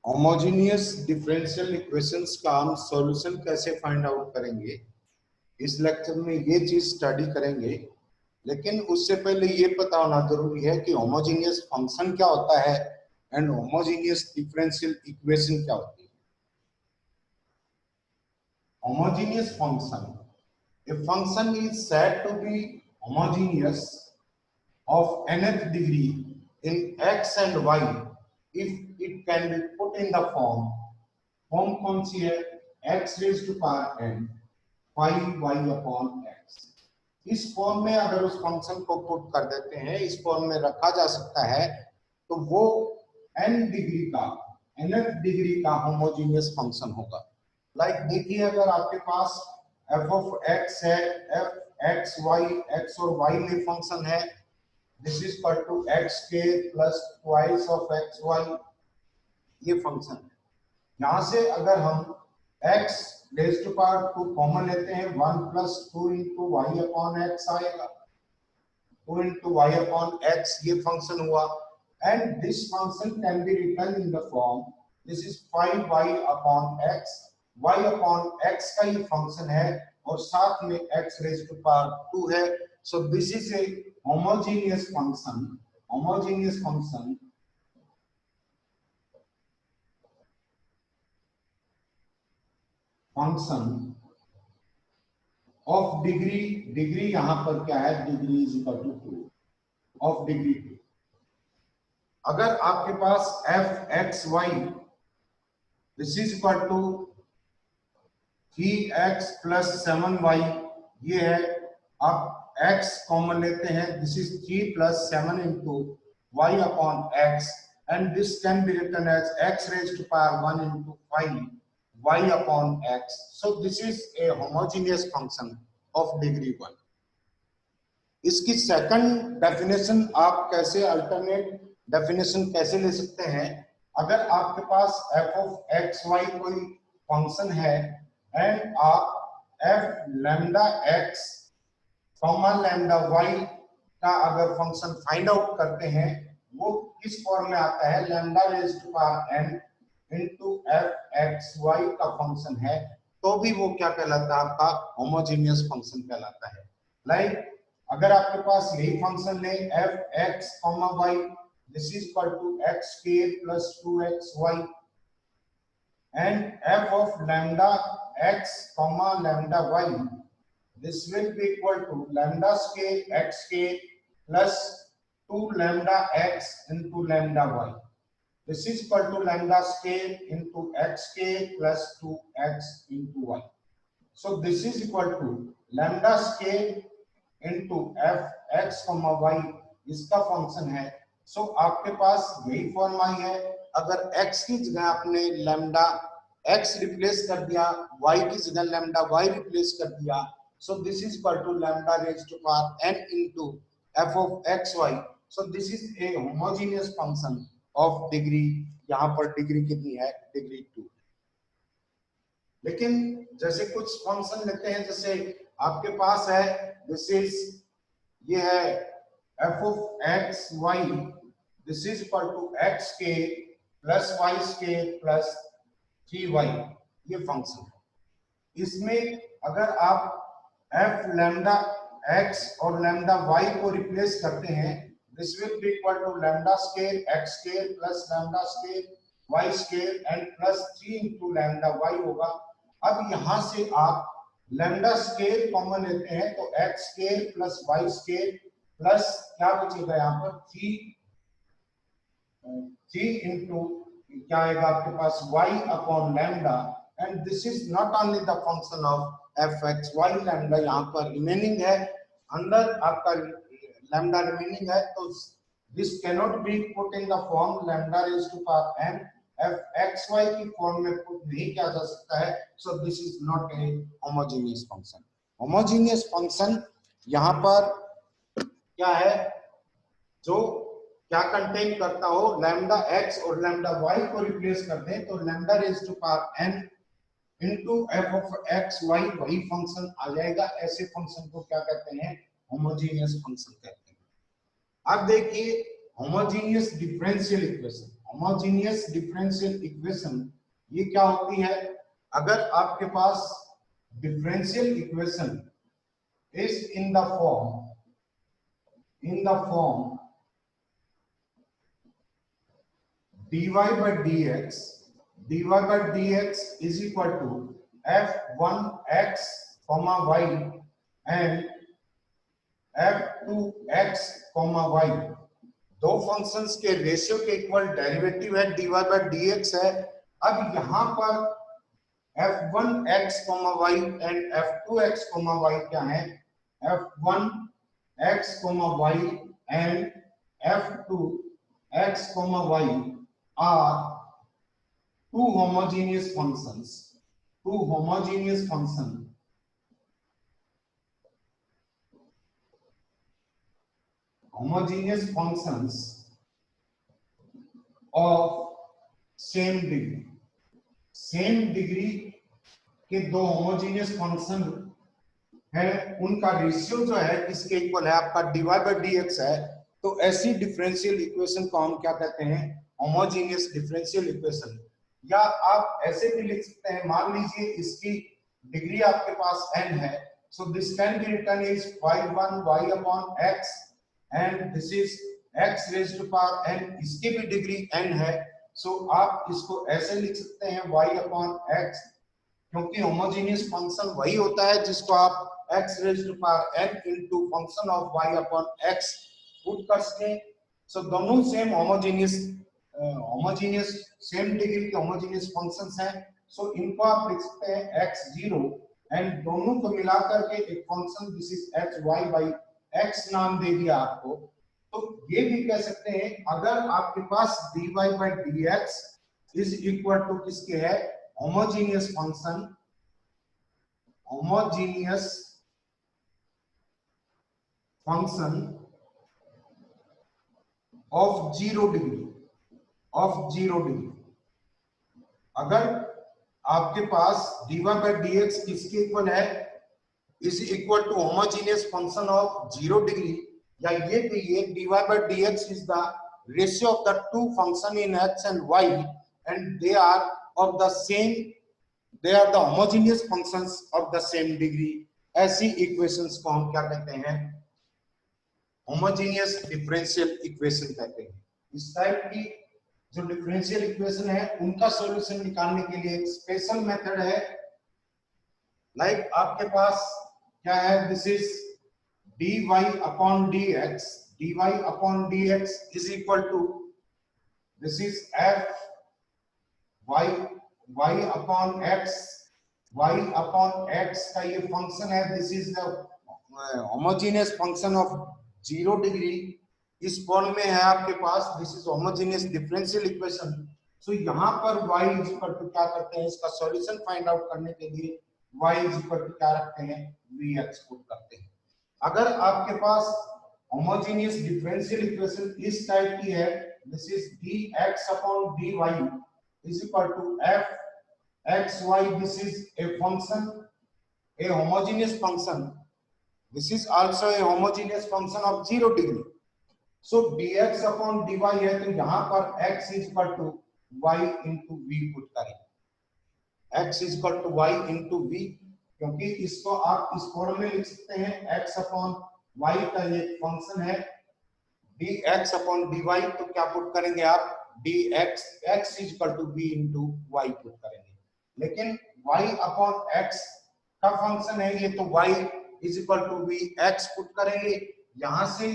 Homogeneous differential equations का हम solution कैसे फाइंड आउट करेंगे, इस लेक्चर में ये चीज स्टडी करेंगे। लेकिन उससे पहले ये पता होना जरूरी है कि होमोजेनियस फंक्शन क्या होता है एंड होमोजेनियस डिफरेंशियल इक्वेशन क्या होती है। Homogeneous function, a function is said to be homogeneous of nth degree in x and y if it can be put in the form कौन सी है, x raised to power n 5y upon x। इस फॉर्म में अगर उस function को put कर देते हैं, इस फॉर्म में रखा जा सकता है, तो वो n डिग्री का nth डिग्री का होमोजेनियस फंक्शन होगा। लाइक देखिए, अगर आपके पास f of x है, f x y, x और y में फंक्शन है, this is equal to x k plus twice of x y, ये फंक्शन है। यहां से अगर हम x raise to power 2 common लेते हैं, 1 plus 2 into y upon x आएगा, 2 इंटू वाई अपॉन एक्स, ये फंक्शन हुआ। And this function can be written in the form this is 5y upon x, y upon x का ये function है और साथ में x रेज़ टू पावर 2 है। So this is a homogeneous function, homogeneous function function of degree, degree यहां पर क्या है, degree is equal to 2 of degree 2। अगर आपके पास f x y this is equal to 3x plus 7y, ये है। आप x कॉमन लेते हैं, this is 3 plus 7 into y upon x, and this can be written as x raise to power 1 into 5 y upon x। So this is a homogeneous function of degree 1। इसकी second definition आप कैसे, alternate definition कैसे ले सकते हैं? अगर आपके पास f of x y कोई फंक्शन है एंड आप f lambda x comma lambda y का अगर फंक्शन फाइंड आउट करते हैं, वो किस फॉर्म में आता है, lambda raise to power n into f x y का फंक्शन है, तो भी वो क्या कहलाता है, आपका होमोजेनियस फंक्शन कहलाता है। लाइक अगर आपके पास यही फंक्शन है f x comma y, this is equal to x के plus 2x y, and f of lambda x comma lambda y, this will be equal to lambda scale x के plus 2 lambda x into lambda y. This is equal to lambda scale into x k plus 2x into y. So this is equal to lambda scale into f x comma y, इसका function है। सो आपके पास यही form I है। अगर x की जगह आपने lambda x replace कर दिया, y की जगह लैम्डा y रिप्लेस कर दिया, so this is equal to lambda raise to power n into f of x y। So this is a homogeneous function of degree, यहां पर डिग्री कितनी है, डिग्री 2। लेकिन जैसे कुछ फंक्शन लेते हैं, जैसे आपके पास है दिस इज, ये है f of x y, this is equal to x के प्लस y के प्लस 3y, ये फंक्शन है। इसमें अगर आप f लैम्डा x और लैम्डा y को रिप्लेस करते हैं, this will be equal to lambda scale x scale plus lambda scale y scale and plus 3 into lambda y होगा। अब यहाँ से आप lambda scale कॉमन लेते हैं, तो x scale plus y scale plus क्या बचेगा यहाँ पर 3 into क्या आएगा आपके पास y upon lambda, and this is not only the function of f x y, lambda यहाँ पर रिमेनिंग है, अंदर आपका लैम्डा रिमेनिंग है, तो this cannot be put in the form lambda raise to power n, f x y की form में put नहीं किया जा सकता है। So this is not a homogeneous function. Homogeneous function यहाँ पर क्या है, जो क्या कंटेन करता हो, लैम्डा x और लैम्डा y को रिप्लेस कर दें, तो lambda raise to power n into f of x y, वही फंक्शन आ जाएगा। ऐसे फंक्शन को क्या कहते हैं, होमोजेनियस फंक्शन कहते हैं। अब देखिए homogeneous differential equation. Homogeneous differential equation ये क्या होती है? अगर आपके पास differential equation is in the form dy by dx is equal to f1x comma y and f2x comma y, दो फंक्शंस के रेशियो के इक्वल डेरिवेटिव है dy by dx है। अब यहाँ पर f1x comma y and f2x comma y क्या है? f1x comma y and f2x comma y are two homogeneous functions of same degree के दो होमोजेनियस फंक्शन है, उनका रेशियो जो है इसके इक्वल है आपका dy by dx है। तो ऐसी डिफरेंशियल इक्वेशन को हम क्या कहते हैं? Homogeneous differential equation. या आप ऐसे भी लिख सकते हैं, मान लीजिए इसकी डिग्री आपके पास n है, so this can be written is y1 y upon x and this is x raised to power n, इसकी भी डिग्री n है। सो आप इसको ऐसे लिख सकते हैं y upon x, क्योंकि होमोजेनियस फंक्शन वही होता है जिसको आप x raised to power n into function of y upon x put कर सकें। सो दोनों सेम होमोजेनियस सेम डिग्री के होमोजेनियस फंक्शंस हैं। सो इनको आप लिख सकते हैं x0 एंड दोनों को मिलाकर के एक function this is hy by x नाम दे दिया आपको। तो ये भी कह सकते हैं अगर आपके पास dy by dx is equal to किसके है? Homogeneous function of zero degree अगर आपके पास dy by dx किसके इक्वल है? Is equal to homogeneous function of zero degree, या ये कहिए dy by dx is the ratio of the two function in x and y and they are the homogeneous functions of the same degree। ऐसी equations को हम क्या कहते हैं? Homogeneous differential equation कहते हैं। इस टाइप की जो डिफरेंशियल इक्वेशन है उनका सॉल्यूशन निकालने के लिए एक स्पेशल मेथड है। लाइक आपके पास क्या है? This is dy upon dx is equal to this is f y upon x का ये फंक्शन है। This is the homogeneous function of zero degree. इस फॉर्म में है आपके पास, this is homogeneous differential equation. So यहाँ पर y इज इक्वल टू क्या करते हैं? इसका सॉल्यूशन फाइंड आउट करने के लिए y इज इक्वल टू क्या रखते हैं? vx पुट करते हैं। अगर आपके पास होमोजेनियस डिफरेंशियल इक्वेशन इस टाइप की है, this is dx upon dy is equal to f xy, this is a function, a homogeneous function, this is also a homogeneous function of zero degree। so dx upon dy है, तो यहाँ पर x is equal to y into v put करें। x is equal to y into v, क्योंकि इसको आप इस फॉर्म में लिख सकते हैं x upon y का ये फंक्शन है dx upon dy, तो क्या पुट करेंगे आप? dx x is equal to v into y put करेंगे। लेकिन y upon x का फंक्शन है ये, तो y is equal to v x put करेंगे। यहां से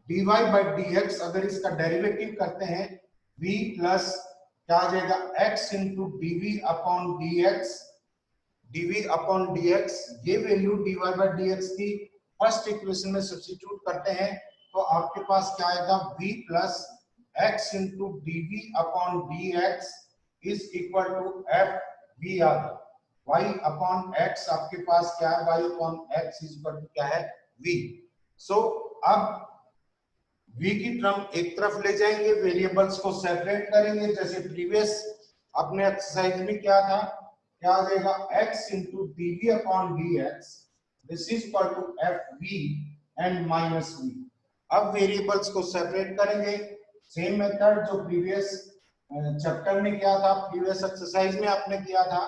dy by dx अगर इसका डेरिवेटिव करते हैं v प्लस क्या आ जाएगा? x into dv upon dx, ये वैल्यू dy by dx की फर्स्ट इक्वेशन में सब्स्टिट्यूट करते हैं तो आपके पास क्या आएगा? v plus x into dv upon dx is equal to f v आ गया। y upon x आपके पास क्या है? y upon x is equal to क्या है? v। सो अब v की टर्म एक तरफ ले जाएंगे, वेरिएबल्स को सेपरेट करेंगे, जैसे प्रीवियस अपने एक्सरसाइज में क्या था? क्या आ जाएगा? x into dv upon dx this is equal to f v and minus v। अब वेरिएबल्स को सेपरेट करेंगे, सेम मेथड जो प्रीवियस चैप्टर में किया था, प्रीवियस एक्सरसाइज में आपने किया था।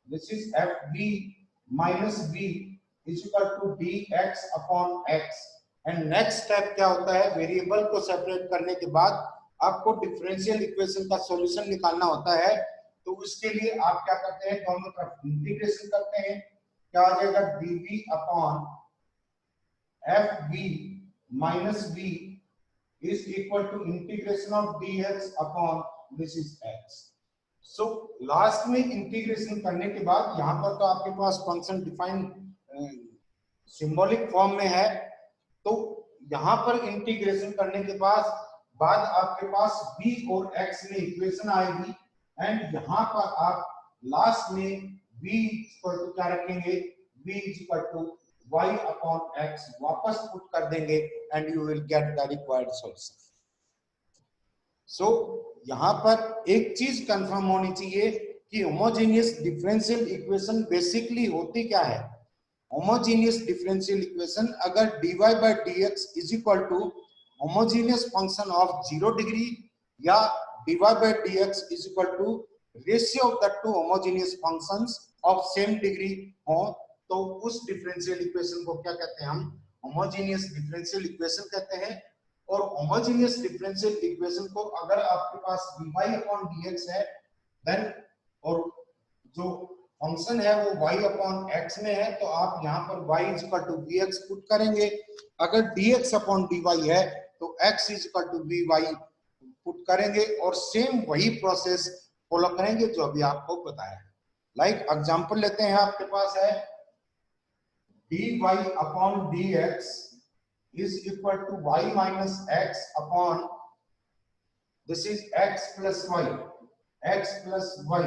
This is f b minus b is equal to d x upon x. And next step क्या होता है, वेरिएबल को सेपरेट करने के बाद आपको डिफरेंशियल इक्वेशन का सॉल्यूशन निकालना होता है। तो उसके लिए आप क्या करते हैं, दोनों तरफ इंटीग्रेशन करते हैं। क्या आ जाएगा, dv upon f b minus b is equal to integration of dx upon this is x. So last में इंटीग्रेशन करने के बाद यहाँ पर तो आपके पास फंक्शन डिफाइन सिंबॉलिक फॉर्म में है। तो यहाँ पर इंटीग्रेशन करने के बाद आपके पास b और x में इक्वेशन आएगी। एंड यहाँ पर आप लास्ट में b इक्वल टू क्या रखेंगे, b equal to y upon x वापस पुट कर देंगे and you will get the required solution. So यहाँ पर एक चीज कंफर्म होनी चाहिए कि होमोजेनियस डिफरेंशियल इक्वेशन बेसिकली होती क्या है। होमोजेनियस डिफरेंशियल इक्वेशन अगर dy by dx is equal to homogeneous function of 0 degree या dy by dx is equal to ratio of the two homogeneous functions of same degree हो, तो उस differential equation को क्या कहते हैं, हम होमोजेनियस डिफरेंशियल इक्वेशन कहते हैं। और होमोजेनियस डिफरेंशियल इक्वेशन को अगर आपके पास dy अपॉन dx है देन, और जो फंक्शन है वो y अपॉन x में है, तो आप यहाँ पर y is equal to vx put करेंगे। अगर dx अपॉन dy है तो x is equal to vy put करेंगे और सेम वही प्रोसेस फॉलो करेंगे जो अभी आपको बताया है। लाइक एग्जांपल लेते हैं, आपके पास है dy upon dx is equal to y minus x upon this is x plus y, x plus y।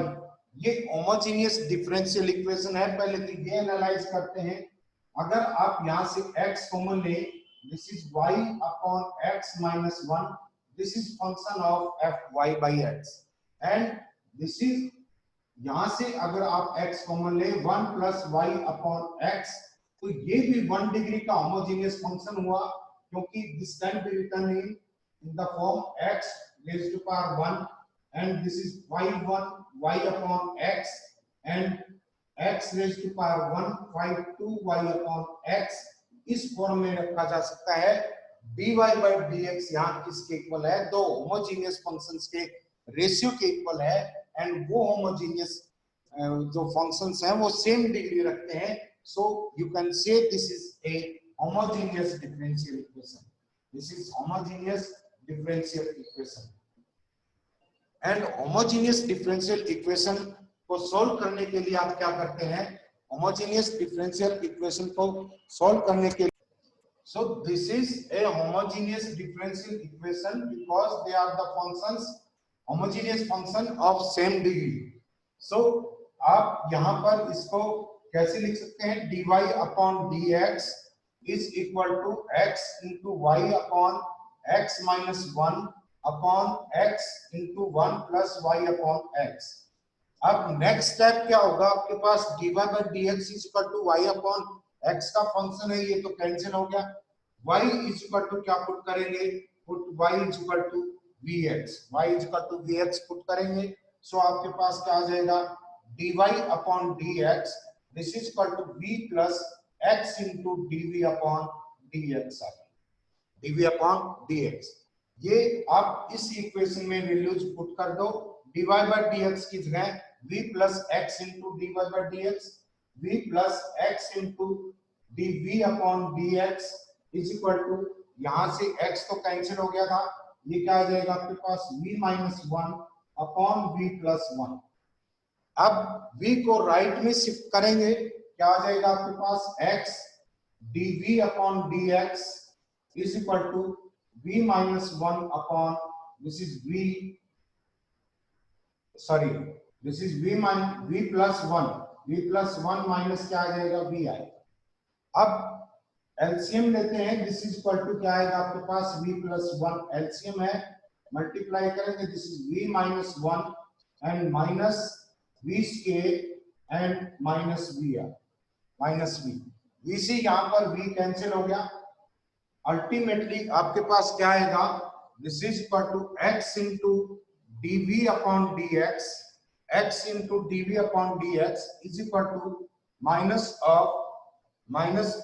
ये होमोजेनियस डिफरेंशियल इक्वेशन है। पहले तो ये एनालाइज करते हैं। अगर आप यहां से x कॉमन ले, this is y upon x minus 1, this is function of fy by x, and this is यहां से अगर आप x कॉमन ले 1 plus y upon x, तो ये भी 1 डिग्री का होमोजेनियस फंक्शन हुआ, क्योंकि this can be written in the form x raised to power 1 and this is y1 y upon x and x raised to power 1 y2 y upon x। इस फॉर्म में रखा जा सकता है। dy by dx यहाँ किसके इक्वल है, दो होमोजेनियस फंक्शंस के रेशियो के इक्वल है। एंड वो होमोजेनियस जो फंक्शंस हैं वो सेम डिग्री रखते हैं। So you can say this is a homogeneous differential equation. This is homogeneous differential equation. And homogeneous differential equation को solve करने के लिए आप क्या करते हैं, homogeneous differential equation को solve करने के लिए, so this is a homogeneous differential equation because they are the functions, homogeneous function of same degree. So आप यहाँ पर इसको कैसे लिख सकते हैं, dy upon dx is equal to x into y upon x minus 1 upon x into 1 plus y upon x। अब next step क्या होगा, आपके पास dy by dx is equal to y upon x का फंक्शन है, ये तो cancel हो गया। y इज इक्वल टू क्या पुट करेंगे, put y is equal to vx, y is equal to vx put करेंगे। सो आपके पास क्या आ जाएगा, dy upon dx this is equal to v plus x into dv upon dx, dv upon dx। ये आप इस इक्वेशन में वैल्यूज पुट कर दो, dy by dx की जगह v plus x into dy by dx, v plus x into dv upon dx is equal to, यहां से x तो कैंसिल हो गया था, ये क्या आ जाएगा आपके पास v minus 1 upon v plus 1। अब v को राइट में शिफ्ट करेंगे, क्या आ जाएगा आपके पास x dv upon dx is equal to v minus 1 upon this is v, sorry this is v plus 1, v plus 1 minus क्या आ जाएगा vi। अब एलसीएम लेते हैं, दिस इज इक्वल टू क्या आएगा आपके पास v प्लस 1, एलसीएम है, मल्टीप्लाई करेंगे, this is v minus 1 and minus v square and minus v, minus v, v से यहाँ पर v कैंसिल हो गया। अल्टीमेटली आपके पास क्या आएगा, this is equal to x into dv upon dx. X into dv upon dx is equal to minus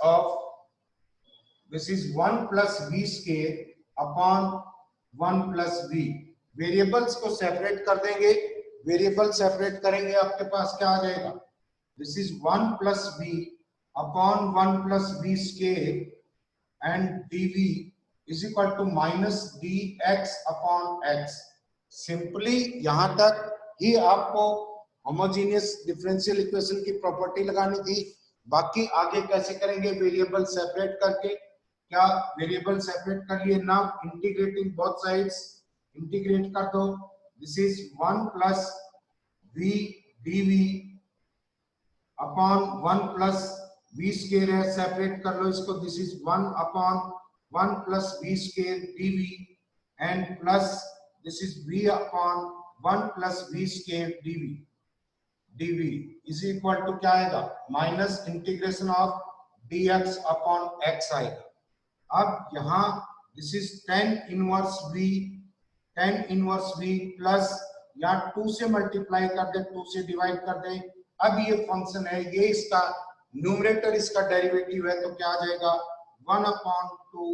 of this is 1 plus v square upon 1 plus v. Variables को separate कर देंगे, variable separate करेंगे, आपके पास क्या आ जाएगा, this is 1 plus v upon 1 plus v square and dv is equal to minus dx upon x. Simply यहां तक ही आपको होमोजेनियस डिफरेंशियल इक्वेशन की प्रॉपर्टी लगानी थी. बाकी आगे कैसे करेंगे, वेरिएबल सेपरेट करके. क्या वेरिएबल सेपरेट कर लिए ना, इंटीग्रेटिंग बोथ साइड्स, इंटीग्रेट कर दो. This is 1 plus v dv upon 1 plus v square है, सेपरेट कर लो इसको. This is 1 upon 1 plus v square dv and plus this is v upon 1 plus v square dv is equal to क्या आएगा, minus integration of dx upon x आएगा. अब यहाँ this is tan inverse v plus या 2 से multiply कर दे, 2 से divide कर दे. अब ये फंक्शन है, ये इसका न्यूमरेटर, इसका डेरिवेटिव है, तो क्या आ जाएगा 1 upon 2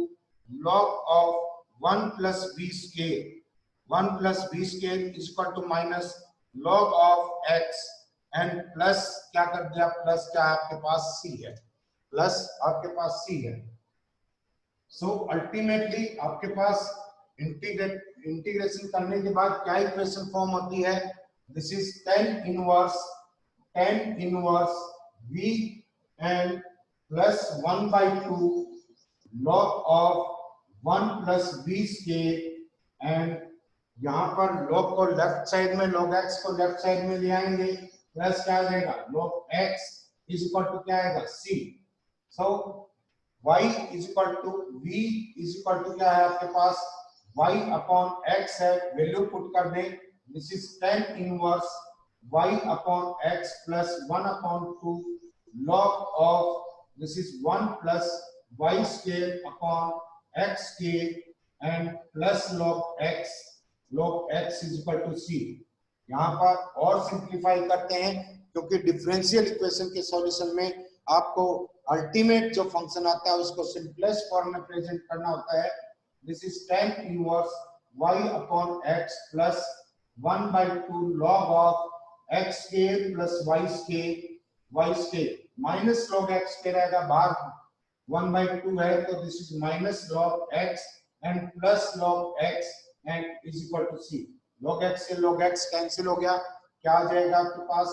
log of 1 plus v square, 1 plus v square is equal to minus log of x and plus क्या कर दिया, प्लस क्या आपके पास c है, प्लस आपके पास c है. सो अल्टीमेटली आपके पास इंटीग्रेशन करने के बाद क्या इक्वेशन फॉर्म होती है, this is tan inverse v and plus 1/2 log of 1 plus v square and यहाँ पर log को लेफ्ट साइड में, log x को लेफ्ट साइड में ले आएंगे, प्लस क्या आ जाएगा log x is equal to क्या आएगा c. So y is equal to v is equal to क्या है आपके पास, y अपॉन x है, वैल्यू पुट कर दें. This is tan inverse y upon x plus 1 upon 2 log of this is 1 plus y square upon x square and plus log x is equal to c. यहाँ पर और simplify करते हैं, क्योंकि differential equation के solution में आपको ultimate जो फंक्शन आता है उसको सिंपलेस्ट फॉर्म में प्रेजेंट करना होता है. This is tan inverse y upon x plus 1/2 log of x square plus y square minus log x square आएगा बाहर, 1/2 है, तो this is minus log x and plus log x and is equal to c. log x से log x cancel हो गया, क्या आ जाएगा आपके पास,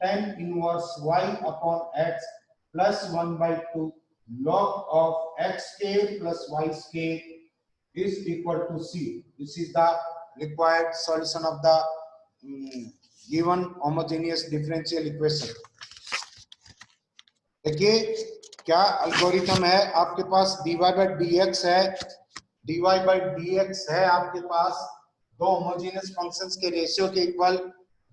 tan inverse y upon x plus 1/2 log of x square plus y square is equal to c. This is the required solution of the given homogeneous differential equation. देखिए क्या algorithm है आपके पास, dy by dx है, dy by dx है आपके पास, दो homogeneous functions के रेशियो के इक्वल.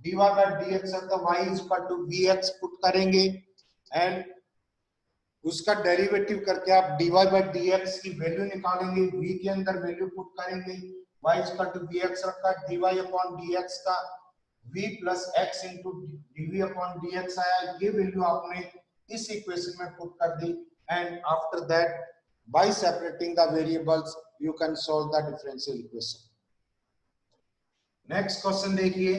dy by dx है तो y is equal to vx put करेंगे एंड उसका डेरिवेटिव करके आप dy by dx की वैल्यू निकालेंगे, v के अंदर वैल्यू पुट करेंगे, y is equal to vx रखा, dy upon dx का v plus x into dv upon dx आया, ये वैल्यू आपने इस इक्वेशन में पुट कर दी and after that by separating the variables you can solve the differential equation. Next question देखिए,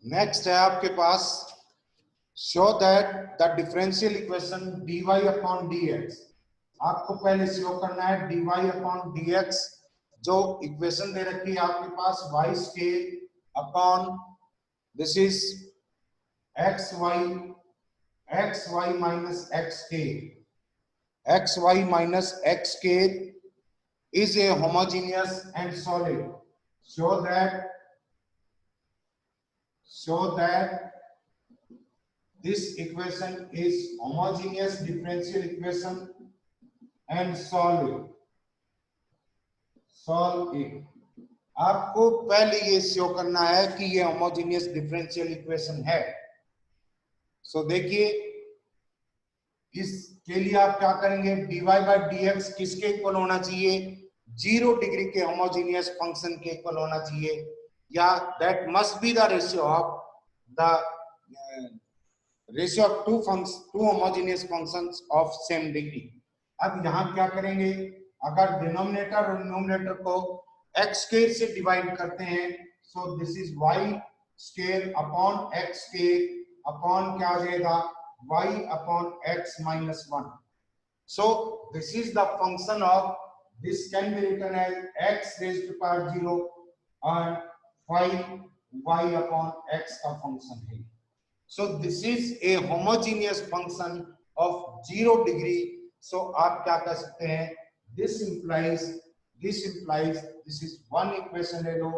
नेक्स्ट है आपके पास, show that the differential equation dy upon dx. आपको पहले शो करना है dy अपॉन dx, जो इक्वेशन दे रखी है आपके पास y square upon this is xy minus x minus x is a homogeneous and solid. Show that this equation is homogeneous differential equation and solve it. आपको पहले ये शो करना है कि ये होमोजेनियस डिफरेंशियल इक्वेशन है. सो देखिए इसके लिए आप क्या करेंगे, dy बाई dx किसके इक्वल होना चाहिए, 0 डिग्री के होमोजेनियस फंक्शन के इक्वल होना चाहिए, या that must be the ratio of the ratio of two homogeneous functions of same degree. अब यहाँ क्या करेंगे, अगर डिनोमिनेटर और न्यूमरेटर को x स्क्वायर से डिवाइड करते हैं, सो this is y square upon x square upon क्या आ जाएगा, y upon x minus 1. So this is the function of, this can be written as x raised to power 0 and 5 y upon x का function है. So this is a homogeneous function of 0 degree. So आप क्या कर सकते हैं, this implies this is one equation ले लो,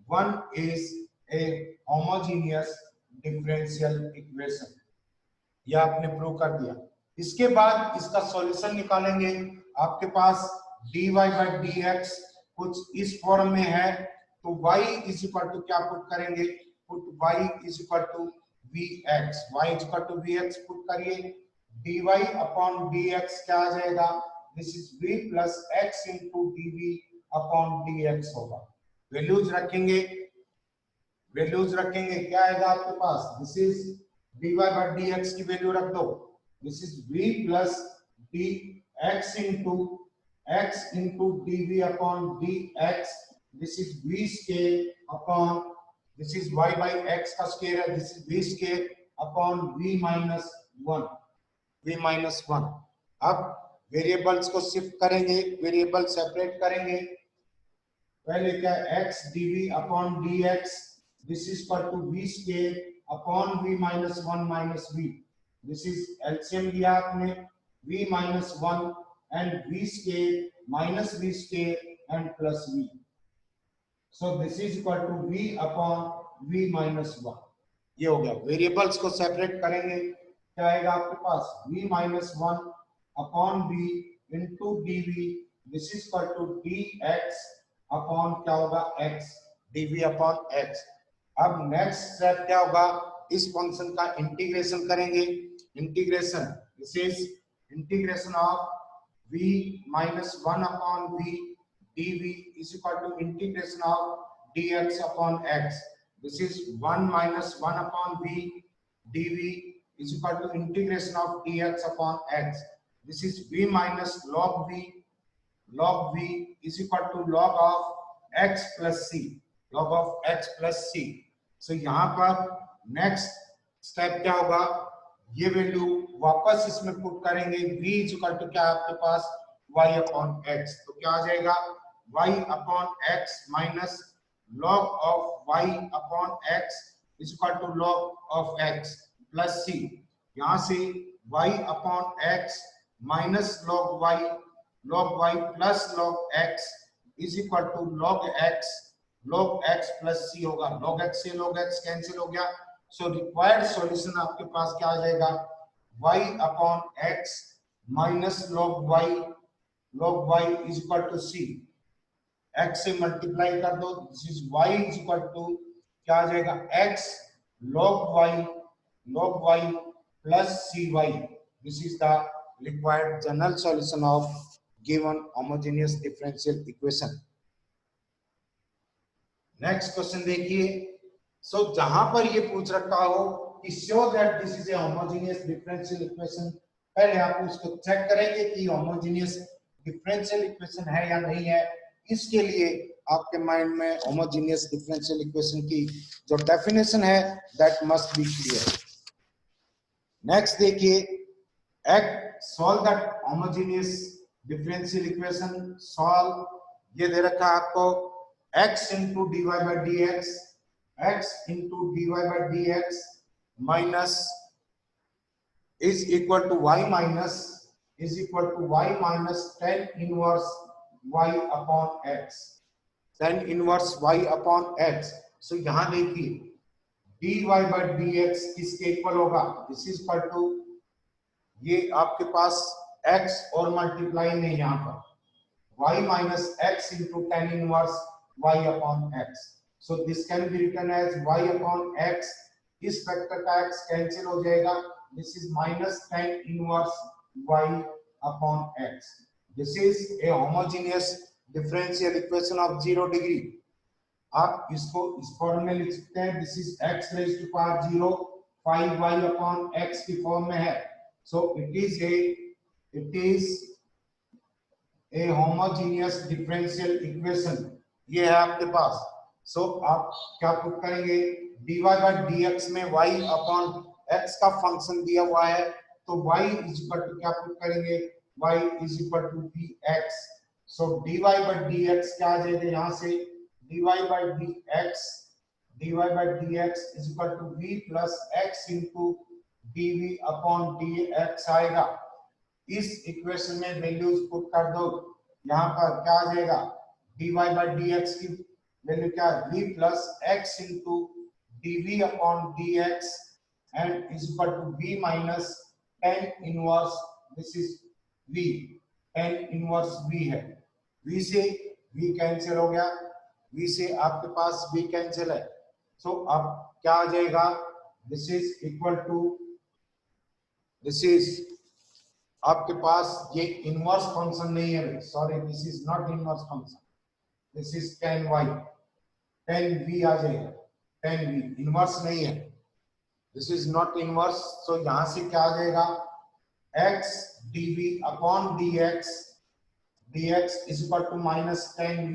one is a homogeneous differential equation. यह आपने प्रूव कर दिया। इसके बाद इसका सॉल्यूशन निकालेंगे, आपके पास dy बाई dx कुछ इस फॉर्म में है, तो y इज इक्वल टू क्या पुट करेंगे, put y is equal to vx, y is equal to vx put करिए, dy अपॉन dx क्या आ जाएगा, this is v plus x into dv upon dx होगा। वैल्यूज रखेंगे क्या आएगा आपके पास, this is dy by dx की वैल्यू रख दो, this is v plus dx into dv upon dx, this is v square upon, this is y by x का स्क्वायर है, this is v square upon v minus 1। अब variables को shift करेंगे, variable separate करेंगे, पहले क्या x dv upon dx, this is equal to v square upon v minus 1 minus v, this is LCM लिया आपने, v minus 1 and v square minus v square and plus v, so this is equal to v upon v minus 1। ये हो गया, variables को separate करेंगे, क्या आएगा आपके पास, v minus 1 upon v into dv, this is equal to dx upon क्या होगा x, dv अपॉन x। अब नेक्स्ट स्टेप क्या होगा, इस फंक्शन का इंटीग्रेशन करेंगे, integration, this is integration of v minus 1 upon v dv is equal to integration of dx upon x, this is 1 minus 1 upon v dv is equal to integration of dx upon x, this is v minus log v is equal to log of x plus c, log of x plus c। So यहाँ पर next step क्या होगा, ये value वापस इसमें put करेंगे, v is equal to क्या आपके पास, y अपॉन x, तो क्या आ जाएगा, y upon x minus log of y upon x is equal to log of x plus c, यहाँ से y upon x minus log y plus log x is equal to log x plus c होगा, log x से log x cancel हो गया, so required solution आपके पास क्या आ जाएगा, y upon x minus log y is equal to c, x से मल्टीप्लाई कर दो, this is y is equal to क्या आ जाएगा, x log y plus cy, this is the required general solution of given homogeneous differential equation. Next question देखिए, so जहां पर ये पूछ रखा हो कि show that this is a homogeneous differential equation, पहले आप उसको चेक करेंगे कि होमोजेनियस डिफरेंशियल इक्वेशन है या नहीं है। इसके लिए आपके माइंड में होमोजेनियस डिफरेंशियल इक्वेशन की जो डेफिनेशन है that must be clear. Next देखिए, solve that homogeneous differential equation, solve, ये दे रखा है आपको x into dy by dx, x into dy by dx minus is equal to y minus tan inverse y upon x, tan inverse y upon x। सो यहाँ देखिए dy by dx किसके equal होगा, this is equal to, ये आपके पास x और multiply नहीं यहाँ पर y minus x into tan inverse y upon x, so this can be written as y upon x, इस फैक्टर का x कैंसिल हो जाएगा, this is minus tan inverse y upon x. This is a homogeneous differential equation of 0 degree. आप इसको इस फॉर्म में लिख सकते हैं, this is x raise to power 0 5y upon x की फॉर्म में है. So it is a homogeneous differential equation. ये है आपके पास. So आप क्या पुट करेंगे, dy by dx में y upon x का फंक्शन दिया हुआ है, तो y इज इक्वल टू क्या पुट करेंगे, y is equal to dx. So dy by dx क्या आ जाएगा यहाँ से, dy by dx is equal to v plus x into dv upon dx आएगा. इस इक्वेशन में वैल्यूज पुट कर दो, यहाँ पर क्या आ जाएगा, dy by dx की वैल्यू क्या है, v plus x into dv upon dx and is equal to v minus tan inverse, this is v, tan inverse v है. v से v कैंसिल हो गया, v से आपके पास v कैंसिल है. सो अब क्या आ जाएगा, this is equal to, this is आपके पास ये इनवर्स फंक्शन नहीं है, sorry this is not inverse function, this is tan y, tan v आ जाएगा, tan v इनवर्स नहीं है, this is not inverse. So यहां से क्या आ जाएगा, x dv upon dx is equal to minus tan v.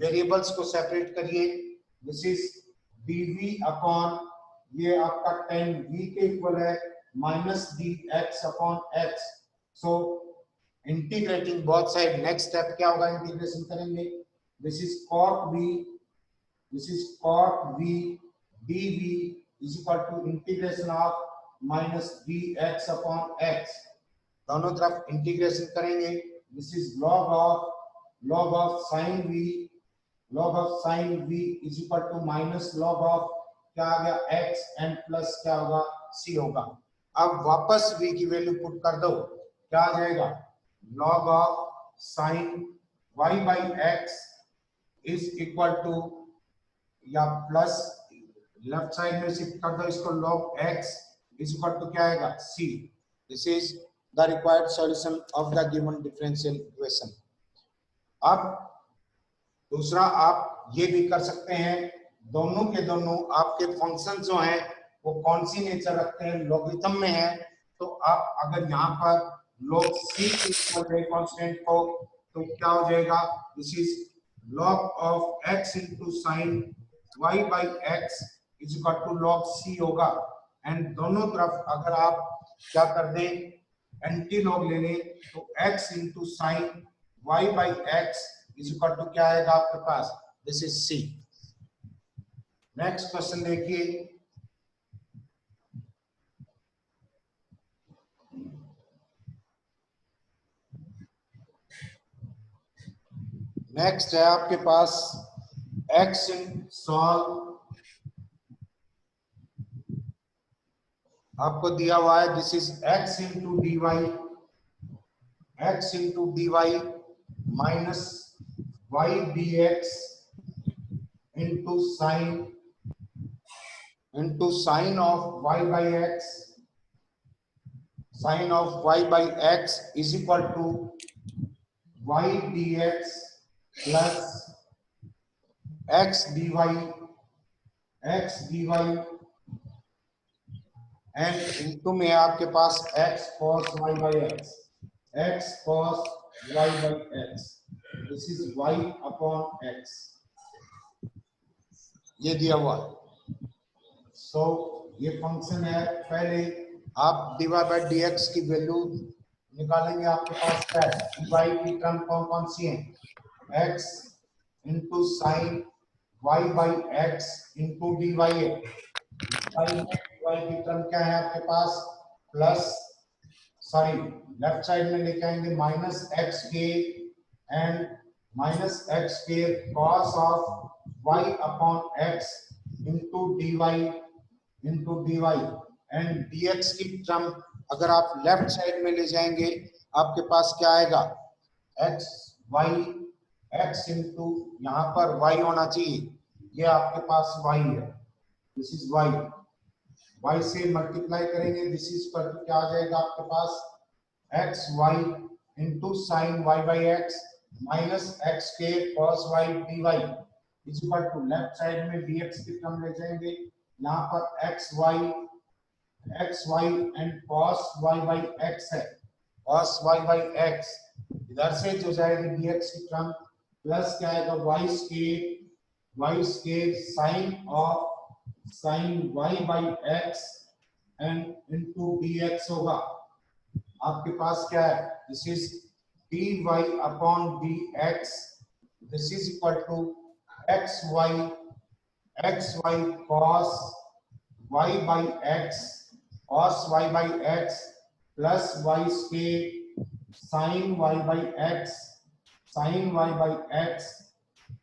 Variables को सेपरेट करिए, दिस इज dv अपॉन ये आपका tan v के इक्वल है minus dx upon x. So integrating both side, next step क्या होगा, इंटीग्रेशन करेंगे, this is cot v dv is equal to integration of minus dx upon x. दोनों तरफ integration करेंगे, this is log of sin v is equal to minus log of क्या आ गया x and plus क्या होगा c होगा. अब वापस v की वैल्यू पुट कर दो, क्या आ जाएगा, log of sin y by x is equal to, या प्लस लेफ्ट साइड में शिफ्ट कर दो इसको, log x is equal to क्या आएगा c. This is the required solution of the given differential equation. अब दूसरा आप ये भी कर सकते हैं, दोनों के दोनों आपके फंक्शन जो हैं वो कौन सी नेचर रखते हैं, लॉगरिथम में है. तो आप अगर यहाँ पर log c कांस्टेंट को, तो क्या हो जाएगा, this is log of x into sin y by x is equal to log c होगा. एंड दोनों तरफ अगर आप क्या कर दें, एंटी लॉग ले लें, तो x into sin y by x is equal to क्या आएगा आपके पास, this is c. Next question देखिए, नेक्स्ट है आपके पास x इन सॉल्व, आपको दिया हुआ है, this is x into dy minus y dx into sine of y by x is equal to y dx plus x dy and into में आपके पास x cos y by x, this is y upon x, ये दिया हुआ है. सो ये function है, पहले आप dy by dx की वैल्यू निकालेंगे, आपके पास क्या है, dy की टर्म कौन सी है, x into sine y by x into dy है. y की टर्म क्या है आपके पास, प्लस, सॉरी लेफ्ट साइड में लेके आएंगे माइनस एक्स के एंड माइनस एक्स के cos of y upon x into dy and dx की टर्म अगर आप लेफ्ट साइड में ले जाएंगे, आपके पास क्या आएगा, x इंटू यहाँ पर y होना चाहिए, ये आपके पास y है, दिस इज y y से मल्टीप्लाई करेंगे, दिस इज इक्वल टू क्या आ जाएगा आपके पास x y into sine y by x minus x के cos y d y is equal to left side में dx की टर्म ले जाएंगे, यहाँ पर x y and cos y by x है, कॉस वाई बाई एक्स इधर से जो जाएगी dx की टर्म प्लस क्या आएगा y square sine y by x and into dx होगा। आपके पास क्या है, this is dy upon dx, this is equal to x y cos y by x cos y by x plus y square sin y by x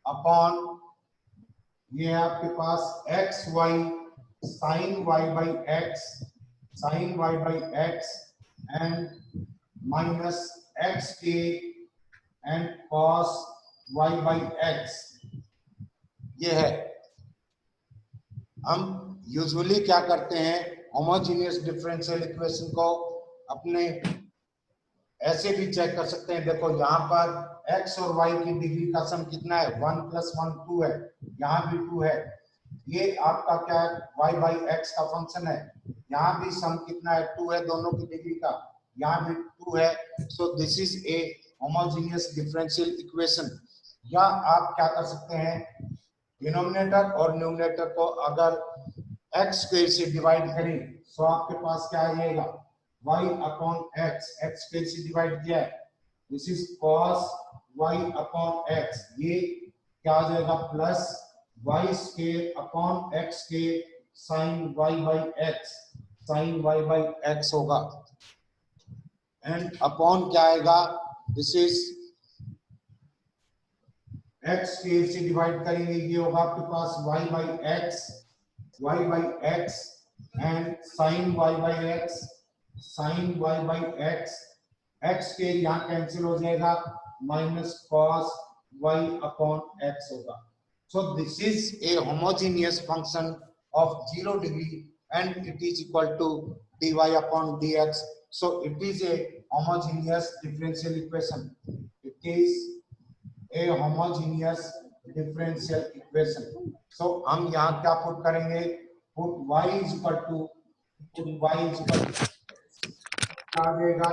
upon ये आपके पास x y sin y by x and minus x के and cos y by x ये है। हम usually क्या करते हैं, होमोजेनियस डिफरेंशियल इक्वेशन को अपने ऐसे भी चेक कर सकते हैं। देखो यहाँ पर x और y की डिग्री का सम कितना है, 1 + 1 2 है, यहाँ भी 2 है। ये आपका क्या है, y बाई x का फंक्शन है, यहाँ भी सम कितना है 2 है, दोनों की डिग्री का, यहाँ भी 2 है। So this is a homogeneous differential equation. या आप क्या कर सकते हैं, डिनोमिनेटर और न्यूमरेटर को अगर x स्क्वायर से डिवाइड करें तो आपके पास क्या आ जाएगा, y अपॉन x स्क्वायर से डिवाइड किया है, this is cos y upon x, ये क्या आ जाएगा plus y square upon x square sin y by x होगा एंड अपॉन क्या आएगा, दिस इज x स्क्वायर से डिवाइड करेंगे, ये होगा आपके पास y by x and sin y by x x के यहाँ कैंसिल हो जाएगा minus cos y upon x होगा। सो this is a homogeneous function of 0 degree and it is equal to dy upon dx। So it is a homogeneous differential equation, it is a homogeneous differential equation। so हम यहाँ क्या put करेंगे, put y is equal to आ जाएगा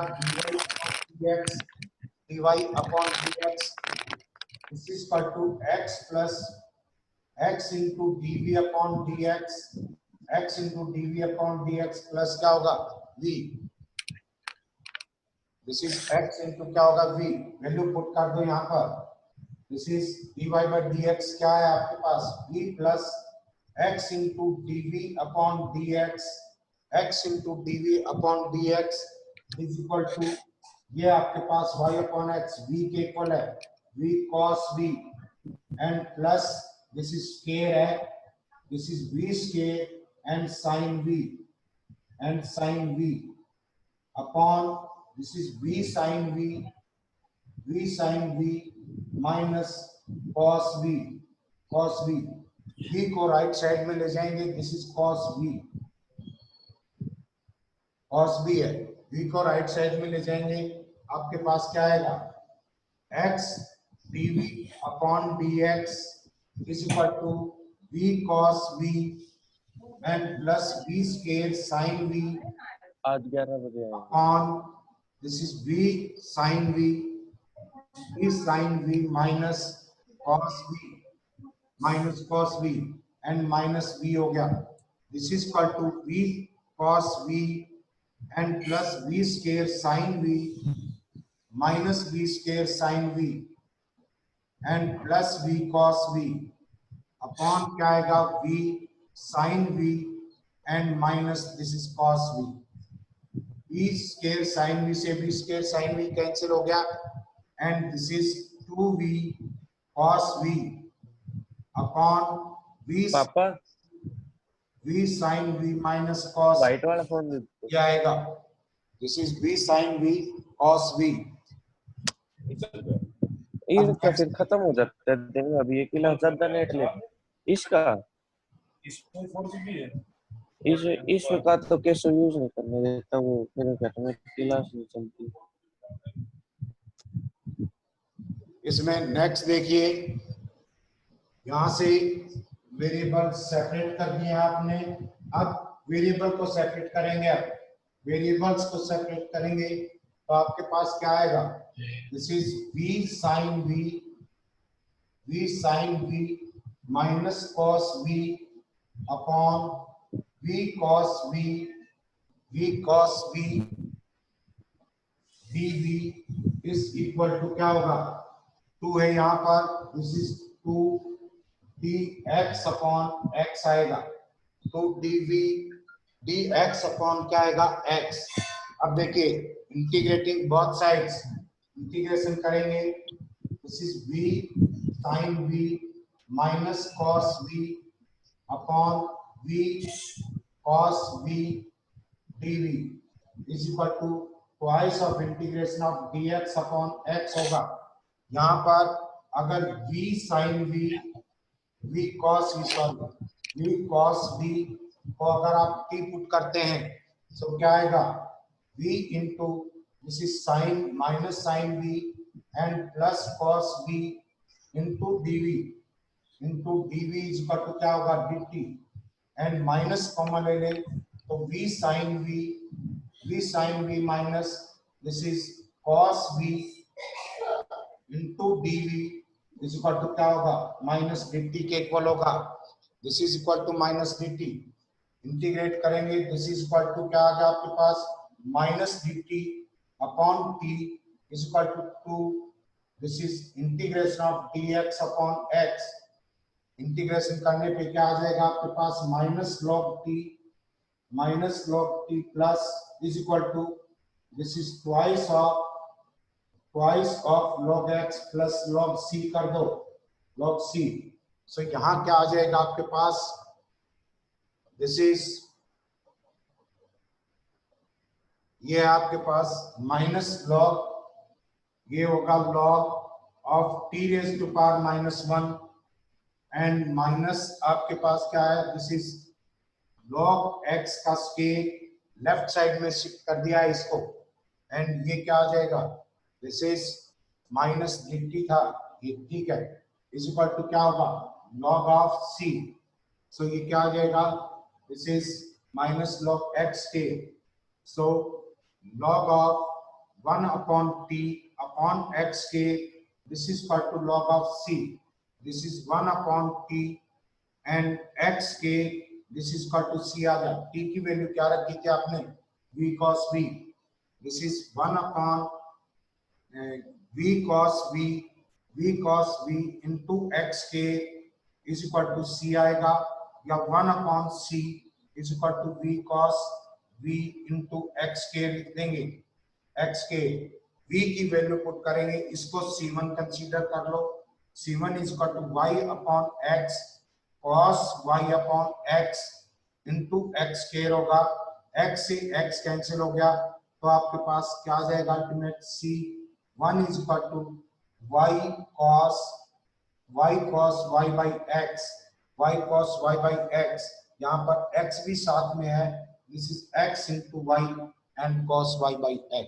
dy upon dx this is equal to x plus x into dv upon dx plus क्या होगा v, this is x into क्या होगा v, value put कर दो यहाँ पर, this is dy by dx क्या है आपके पास v plus x into dv upon dx is equal to ये आपके पास y upon x v के इक्वल है v cos v and plus this is square है, this is v square and sin v upon this is v sin v minus cos v v को right side में ले जाएंगे, this is cos v है, v को right side में ले जाएंगे, आपके पास क्या आएगा x dv upon dx is equal to v cos v and plus v square sin v आज 11 बजे upon this is v sin v minus cos v and minus v हो गया, this is equal to v cos v and plus v square sin v minus v square sin v and plus v cos v upon क्या आएगा v sin v and minus this is cos v, v square sin v से v square sin v cancel हो गया and this is 2v cos v upon v पापा v sin v minus cos white वाला phone दे दो। क्या आएगा, this is v sin v cos v। ये तो फिर खत्म हो जाता है दिन में, अभी 1,000 ज्यादा नेट ले इसका इसमें 4 GB है। इस का तो कैसे यूज नहीं करने देता वो, मेरे घर में क्लास नहीं चलती। इसमें नेक्स्ट देखिए, यहां से वेरिएबल सेपरेट कर दिए आपने। अब वेरिएबल को सेपरेट करेंगे, अब वेरिएबल्स को सेपरेट करेंगे तो आपके पास क्या आएगा, this is v sin v minus cos v upon v cos v dv is equal to क्या होगा, 2 है यहाँ पर, this is 2 dx upon x आएगा, तो dv dx अपॉन क्या आएगा x। अब देखिए इंटीग्रेटिंग बोथ साइड्स, इंटीग्रेशन करेंगे, this is v sin v minus cos v upon v cos v dv is equal to twice of integration of dx upon x होगा। यहाँ पर अगर v sin v cos v को अगर आप t put करते हैं तो क्या आएगा, v into this is sine minus sine v and plus cos v into dv is equal to क्या होगा, dt एंड माइनस कॉमन ले लें तो v sin v minus this is cos v into dv is equal to क्या होगा, minus dt के इक्वल होगा, this is equal to minus dt। Integrate करेंगे, दिस इज इक्वल टू क्या आ गया आपके पास, minus dt upon t is equal to 2, this is integration of dx upon x। Integration करने पे क्या आ जाएगा आपके पास, minus log t plus is equal to this is twice of log x plus log c कर दो, log c। So यहाँ क्या आ जाएगा आपके पास, दिस इज ये आपके पास माइनस log, ये होगा log of t raise to power minus 1 and minus आपके पास क्या है, दिस इज log x का स्केल लेफ्ट साइड में शिफ्ट कर दिया है इसको, एंड ये क्या आ जाएगा, दिस इज माइनस dt था ये, ठीक है, इज इक्वल टू क्या होगा, log ऑफ c। सो ये क्या आ जाएगा, this is minus log x k, so log of 1 upon t upon x k, this is equal to log of c, this is 1 upon t and x k, this is equal to c आ गया। t की value क्या रखी थी आपने, v cos v, this is 1 upon v cos v into x k is equal to c आएगा, या 1 upon c is equal to v cos v into x k लिख देंगे, x k v की value put करेंगे, इसको c1 consider कर लो, c1 is equal to y upon x cos y upon x into x k होगा, x से x cancel हो गया तो आपके पास क्या आ जाएगा, ultimate c1 is equal to y cos y by x, y cos y by x, यहाँ पर x भी साथ में है, this is x into y and cos y by x।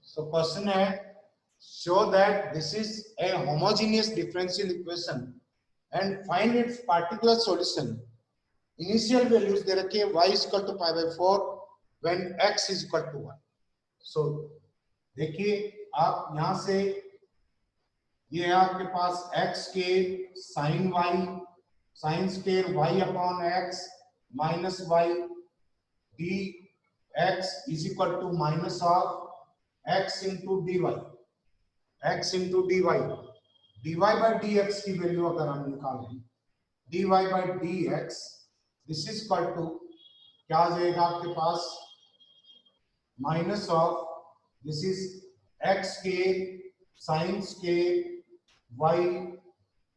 So question है, show that this is a homogeneous differential equation and find its particular solution। initial values दे रखी है, y is equal to pi by 4 when x is equal to 1। so देखिए आप यहां से, ये है आपके पास x के sin square y upon x minus y dx is equal to minus of x into dy, x into dy, dy by dx की वैल्यू अगर हम निकालें, dy by dx this is equal to क्या आ जाएगा आपके पास, minus of this is x के sine square y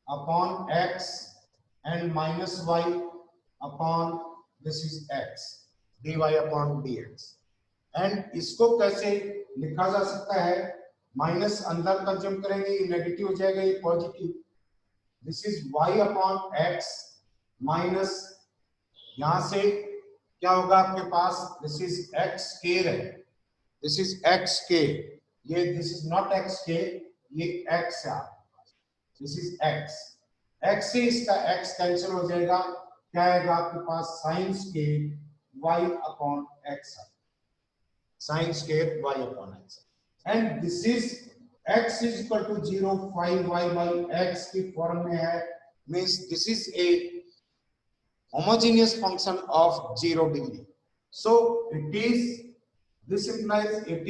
upon x and minus y upon this is x dy upon dx। And इसको कैसे लिखा जा सकता है, माइनस अंदर कंज्यूम करेंगे ये नेगेटिव हो जाएगा, ये positive, this is y upon x minus, यहां से क्या होगा आपके पास, दिस इज x स्क्वायर है, दिस इज x स्क्वायर, ये this is not x square, ये x है आपके पास, दिस इज x से इसका x कैंसिल हो जाएगा, क्या आएगा आपके पास sine square y upon x, sine square y upon x, and this is x is equal to 0, 5y by x की फॉर्म में है, means this is a homogeneous function of 0 degree. So it is, this implies it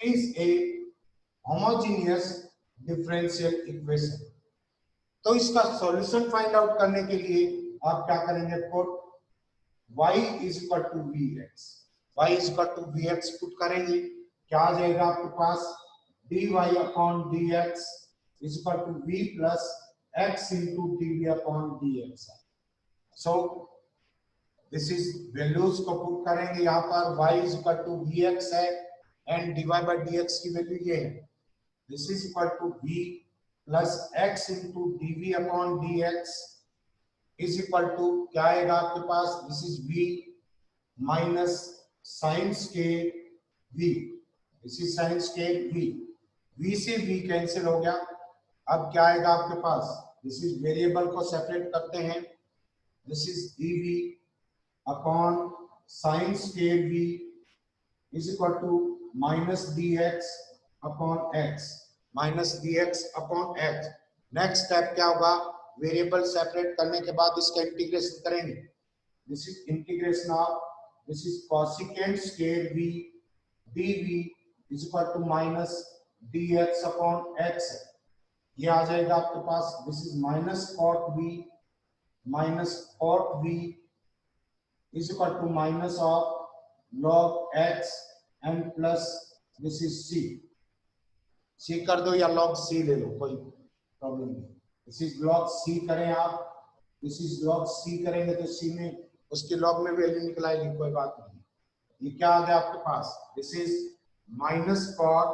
is a homogeneous differential equation. तो इसका solution find out करने के लिए आप क्या करेंगे, put y is equal to vx, y is equal to vx put करेंगे, क्या आ जाएगा आपके पास, dy upon dx is equal to v plus x into dv upon dx. So this is values को पुट करेंगे, यहाँ पर y is equal to vx है and dy by dx की वैल्यू ये है, this is equal to v plus x into dv upon dx is equal to क्या आएगा आपके पास, this is v minus sin square v, this is sin square v, v से v cancel हो गया, अब क्या आएगा आपके पास, दिस इज वेरिएबल को सेपरेट करते हैं, this is dv upon sin square v is equal to minus dx upon x, minus dx upon x। Next step क्या होगा, वेरिएबल सेपरेट करने के बाद इसका इंटीग्रेशन करेंगे, this is integration of, this is cosecant square v dv is equal to minus dx upon x, ये आ जाएगा आपके पास, this is minus cot v is equal to minus of log x and plus this is c कर दो या log c ले लो, कोई प्रॉब्लम नहीं, दिस इज log c करें आप, दिस इज log c करेंगे तो c में उसके log में वैल्यू निकल आएगी, कोई बात नहीं, ये क्या आ गया आपके पास, this is minus cot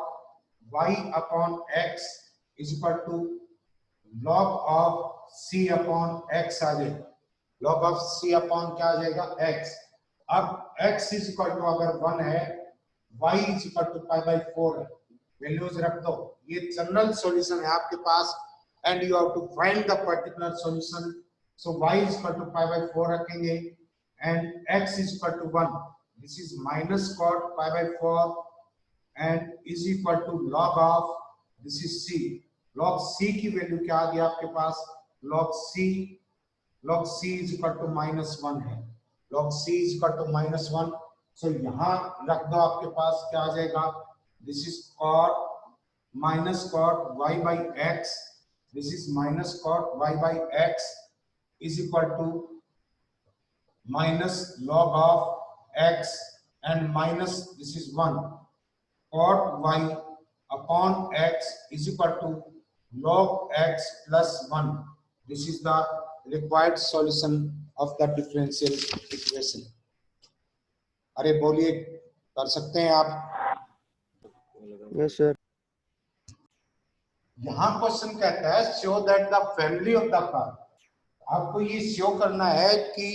y upon x is equal to log of c upon x आ जाएगा, log ऑफ c अपॉन क्या आ जाएगा x, अब x इज इक्वल टू अगर 1 है, y is equal to pi by 4 है, वैल्यूज रख दो, ये जनरल सॉल्यूशन है आपके पास and you have to find the particular solution, so y is equal to pi by 4 रखेंगे and x is equal to 1, this is minus cot pi by 4 and is equal to log of, this is c, log c की value क्या आ गया आपके पास, log c is equal to minus 1 है, log c is equal to minus 1, so यहाँ रख दो, आपके पास क्या आ जाएगा, this is cot minus cot y by x, this is minus cot y by x is equal to minus log of x and minus this is 1 cot y upon x is equal to log x plus 1. This is the required solution of the differential equation. अरे बोलिए, कर सकते हैं आप? Yes sir. यहाँ question कहता है show that the family of the curve, आपको ये शो करना है कि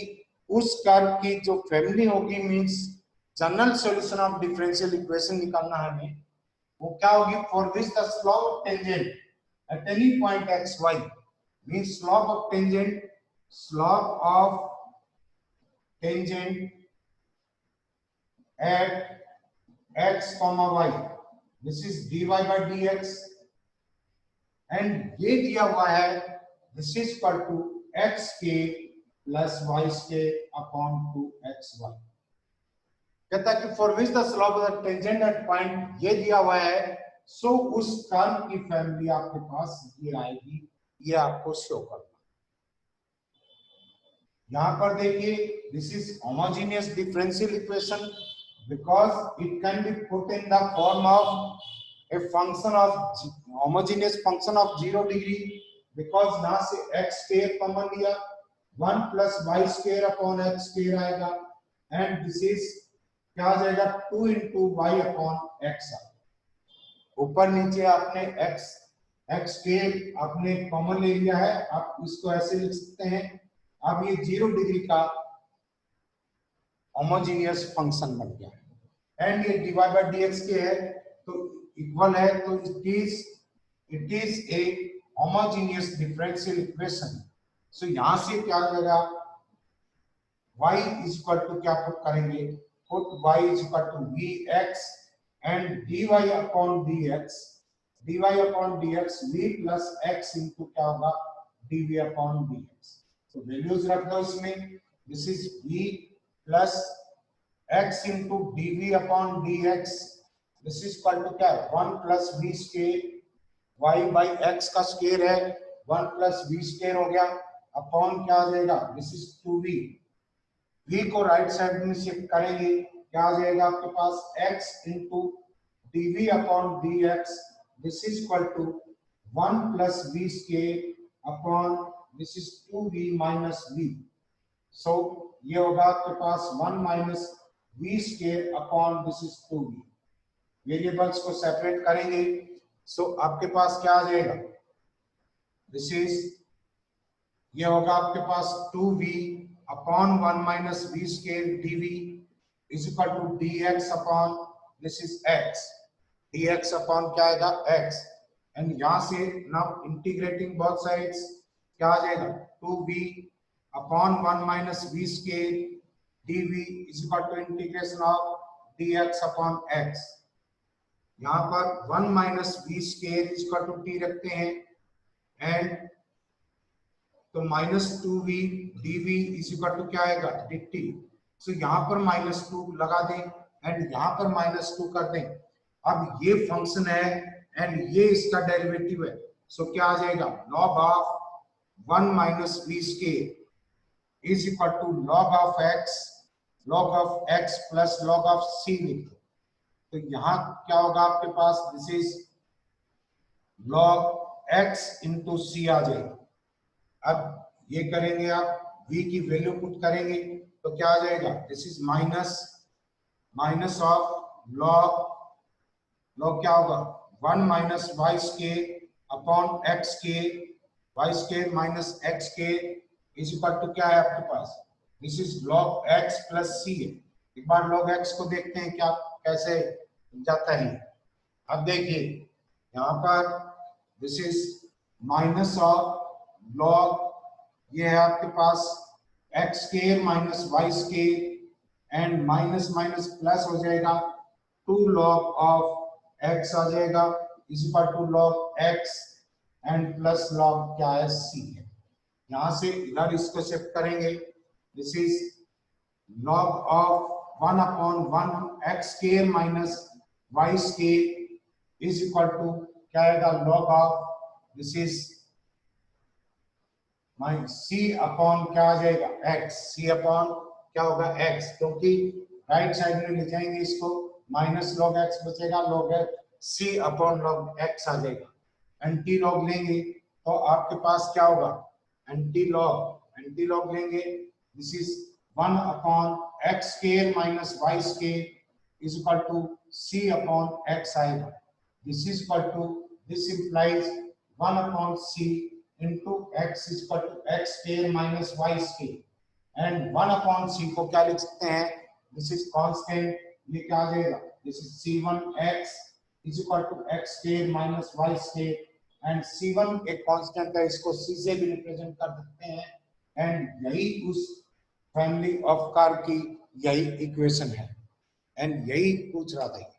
उस कर्व की जो फैमिली होगी, means general solution of differential equation निकालना है हमें, वो क्या होगी, for which the slope of tangent at any point x y, means slope of tangent at x comma y, this is dy by dx and ये दिया हुआ है, this is equal to x k plus y k upon 2xy। कहता है कि for which the slope of the tangent at point, ये दिया हुआ है, सो उस कर्व की फैमिली आपके पास ये आएगी, ये आपको शो करना। यहाँ पर देखिए, this is homogeneous differential equation because it can be put in the form of a function of homogeneous function of 0 degree, because यहाँ से x square कॉमन लिया, 1 plus y square upon x square आएगा, and this is क्या आ जाएगा, 2 into y upon x। ऊपर नीचे आपने x एक्स स्केयर आपने कॉमन ले लिया है, आप इसको ऐसे लिख सकते हैं। अब ये 0 डिग्री का होमोजेनियस फंक्शन बन गया एंड ये dy by dx के है तो इक्वल है, तो it is a homogeneous differential equation. So यहां से क्या लगेगा, y इज इक्वल टू क्या पुट करेंगे, put y is equal to vx and dy upon dx v plus x into क्या होगा dv अपॉन dx। तो वैल्यूज रख दो इसमें, this is v plus x into dv upon dx, this is equal to क्या है 1 plus v square, y by x का square है 1 प्लस v स्क्वायर हो गया अपॉन क्या आ जाएगा, दिस इज 2v। v को राइट साइड में शिफ्ट करेंगे, क्या आ जाएगा आपके पास x into dv upon dx, this is equal to 1 plus v square upon this is 2v minus v। So ये होगा आपके पास 1 minus v square upon this is 2v। Variables को सेपरेट करेंगे, सो आपके पास क्या आ जाएगा, दिस इज ये होगा आपके पास 2v upon 1 minus v square dv is equal to dx upon this is x, dx upon क्या आएगा x एंड यहां से नाउ इंटीग्रेटिंग बोथ साइड्स क्या आ जाएगा 2v upon 1 minus v square dv is equal to integration of dx upon x। यहाँ पर 1 minus v square is equal to t रखते हैं एंड तो minus 2v dv is equal to क्या आएगा dt। सो यहाँ पर -2 लगा दें एंड यहाँ पर -2 कर दें। अब ये फंक्शन है एंड ये इसका डेरिवेटिव है, सो क्या आ जाएगा log of 1 minus v square is equal to log of x plus log of c लिख दो। तो यहाँ क्या होगा आपके पास, this is log x into C आ जाएगा। अब ये करेंगे आप v की वैल्यू पुट करेंगे तो क्या आ जाएगा, this is minus of log क्या होगा 1 minus y square upon x square, y square minus x square is equal to क्या है आपके पास, this is log x plus c है। एक बार log x को देखते हैं क्या कैसे जाता है। अब देखिए यहाँ पर this is minus of log, ये है आपके पास x square minus y square and minus minus plus हो जाएगा 2 log ऑफ x आ जाएगा is equal to log x and plus log क्या है c है। यहाँ से इधर इसको शिफ्ट करेंगे, this is log of 1 upon 1 x square minus y square is equal to क्या आएगा log of this is c upon क्या आ जाएगा x, c अपॉन क्या होगा x, क्योंकि राइट साइड में ले जाएंगे इसको माइनस log x बचेगा, log x c upon log x आ जाएगा। एंटी लॉग लेंगे तो आपके पास क्या होगा एंटी लॉग लेंगे, this is 1 upon x square minus y square is equal to c upon x आएगा। This is equal to this implies 1 upon c into x is equal to x square minus y square and 1 upon c को क्या लिख सकते हैं, this is constant, ये क्या आ जाएगा, this is c1x is equal to x square minus y square and c1 एक constant है, इसको c से भी रिप्रेजेंट कर सकते हैं एंड यही उस फैमिली ऑफ कार की यही इक्वेशन है एंड यही पूछ रहा था।